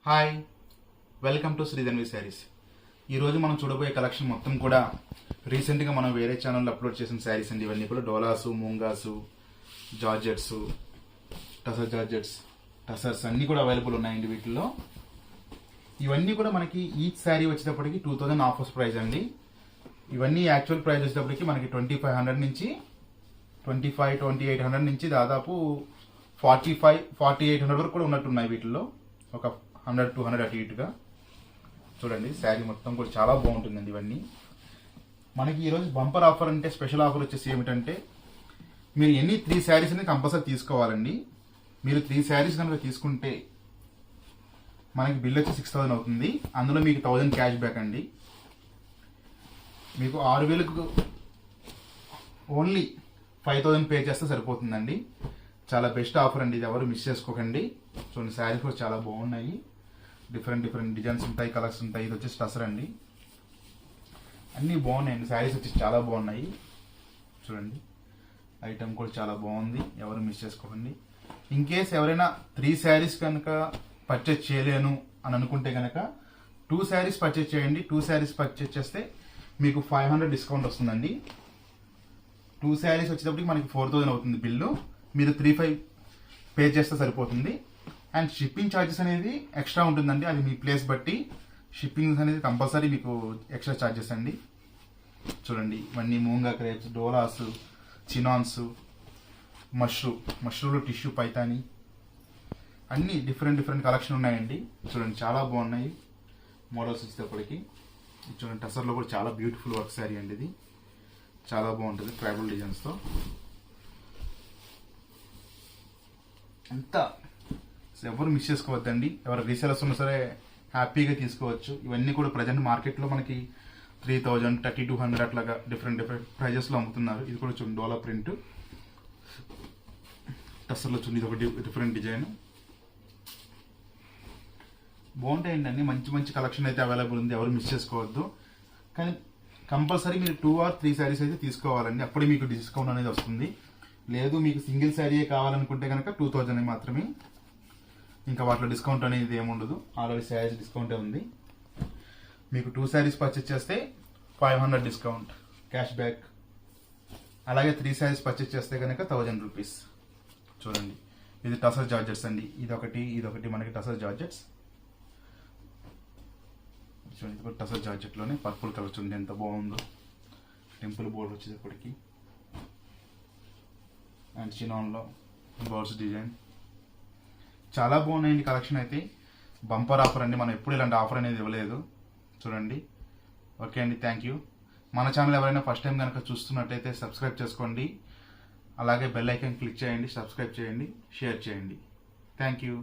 Hi, welcome to Sridhanvi Sarees. ఈరోజు మనం చూడబోయే కలెక్షన్ మొత్తం కూడా రీసెంట్గా మనం వేరే ఛానల్లో అప్లోడ్ చేసిన శారీస్ అండి. ఇవన్నీ కూడా డోలాసు, మూంగాసు, జార్జెట్స్, టసర్స్ అన్నీ కూడా అవైలబుల్ ఉన్నాయండి వీటిల్లో. ఇవన్నీ కూడా మనకి ఈచ్ శారీ వచ్చేటప్పటికి 2000 ఆఫర్స్ ప్రైస్ అండి. ఇవన్నీ యాక్చువల్ ప్రైస్ వచ్చేటప్పటికి మనకి 2500 నుంచి 2800 నుంచి దాదాపు 4800 వరకు కూడా ఉన్నట్టున్నాయి వీటిల్లో. ఒక 100-200 అటు ఇటుగా చూడండి. శారీ మొత్తం కూడా చాలా బాగుంటుందండి. ఇవన్నీ మనకి ఈరోజు బంపర్ ఆఫర్ అంటే స్పెషల్ ఆఫర్ వచ్చేసి ఏమిటంటే, మీరు ఎన్ని 3 శారీస్ అనేది కంపల్సరీ తీసుకోవాలండి. మీరు 3 శారీస్ కనుక తీసుకుంటే మనకి బిల్ వచ్చి 6000 అవుతుంది. అందులో మీకు 1000 క్యాష్ బ్యాక్ అండి. మీకు 6000కు ఓన్లీ 5000 పే చేస్తే సరిపోతుందండి. చాలా బెస్ట్ ఆఫర్ అండి, ఇది ఎవరు మిస్ చేసుకోకండి. చూడండి, శారీస్ కూడా చాలా బాగున్నాయి. డిఫరెంట్ డిజైన్స్ ఉంటాయి, కలర్స్ ఉంటాయి. ఇది వచ్చేసి టసర్ అండి. అన్నీ బాగున్నాయండి. శారీస్ వచ్చి చాలా బాగున్నాయి. చూడండి, ఐటమ్ కూడా చాలా బాగుంది, ఎవరు మిస్ చేసుకోకండి. ఇన్ కేస్ ఎవరైనా 3 శారీస్ కనుక పర్చేజ్ చేయలేను అని అనుకుంటే కనుక 2 శారీస్ పర్చేజ్ చేయండి. 2 శారీస్ పర్చేజ్ చేస్తే మీకు 500 డిస్కౌంట్ వస్తుందండి. 2 శారీస్ వచ్చేటప్పటికి మనకి 4000 అవుతుంది బిల్లు. మీరు 3500 పే చేస్తే సరిపోతుంది. అండ్ షిప్పింగ్ ఛార్జెస్ అనేది ఎక్స్ట్రా ఉంటుందండి. అది మీ ప్లేస్ బట్టి షిప్పింగ్ అనేది కంపల్సరీ మీకు ఎక్స్ట్రా ఛార్జెస్ అండి. చూడండి, ఇవన్నీ మూంగా క్రేప్స్, డోలాస్, చినాన్స్, మష్రూలు, టిష్యూ పైతాని అన్ని డిఫరెంట్ కలెక్షన్ ఉన్నాయండి. చూడండి, చాలా బాగున్నాయి మోడల్స్ వచ్చేటప్పటికి. చూడండి, టసర్లో కూడా చాలా బ్యూటిఫుల్ వర్క్ శారీ అండి. ఇది చాలా బాగుంటుంది ట్రైబల్ డిజైన్స్తో. అంతా ఎవరు మిస్ చేసుకోవద్దండి. ఎవరు రీసేలర్స్ ఉన్నా సరే హ్యాపీగా తీసుకోవచ్చు. ఇవన్నీ కూడా ప్రజెంట్ మార్కెట్లో మనకి 3000, 3200 అట్లాగా డిఫరెంట్ ప్రైజెస్లో అమ్ముతున్నారు. ఇది కూడా చూడండి, డోలా ప్రింట్ టస్సర్లో చూడండి. ఇది ఒక డిఫరెంట్ డిజైన్. బాగుంటాయండి అన్ని. మంచి కలెక్షన్ అయితే అవైలబుల్ ఉంది, ఎవరు మిస్ చేసుకోవద్దు. కానీ కంపల్సరీ మీరు 2 or 3 శారీస్ అయితే తీసుకోవాలండి. అప్పుడే మీకు డిస్కౌంట్ అనేది వస్తుంది. లేదు మీకు సింగిల్ శారీయే కావాలనుకుంటే కనుక 2000 మాత్రమే. ఇంకా వాటిలో డిస్కౌంట్ అనేది ఏముండదు. ఆల్రెడీ శారీస్ డిస్కౌంటే ఉంది. మీకు 2 శారీస్ పర్చేస్ చేస్తే 500 డిస్కౌంట్ క్యాష్ బ్యాక్. అలాగే 3 శారీస్ పర్చేస్ చేస్తే కనుక 1000 రూపీస్. చూడండి, ఇది టసర్ జార్జెట్స్ అండి. ఇదొకటి మనకి టసర్ జార్జెట్స్. చూడండి, ఇది టసర్ జార్జెట్లోనే పర్పుల్ కలర్ చూడండి ఎంత బాగుందో. టెంపుల్ బోర్డు వచ్చేటప్పటికి అండ్ చినాన్లో బర్డ్స్ డిజైన్ చాలా బాగున్నాయండి. కలెక్షన్ అయితే బంపర్ ఆఫర్ అండి. మనం ఎప్పుడు ఇలాంటి ఆఫర్ అనేది ఇవ్వలేదు. చూడండి. ఓకే అండి, థ్యాంక్ యూ. మన ఛానల్ ఎవరైనా ఫస్ట్ టైం కనుక చూస్తున్నట్టయితే సబ్స్క్రైబ్ చేసుకోండి. అలాగే బెల్ ఐకాన్ క్లిక్ చేయండి, సబ్స్క్రైబ్ చేయండి, షేర్ చేయండి. Thank you.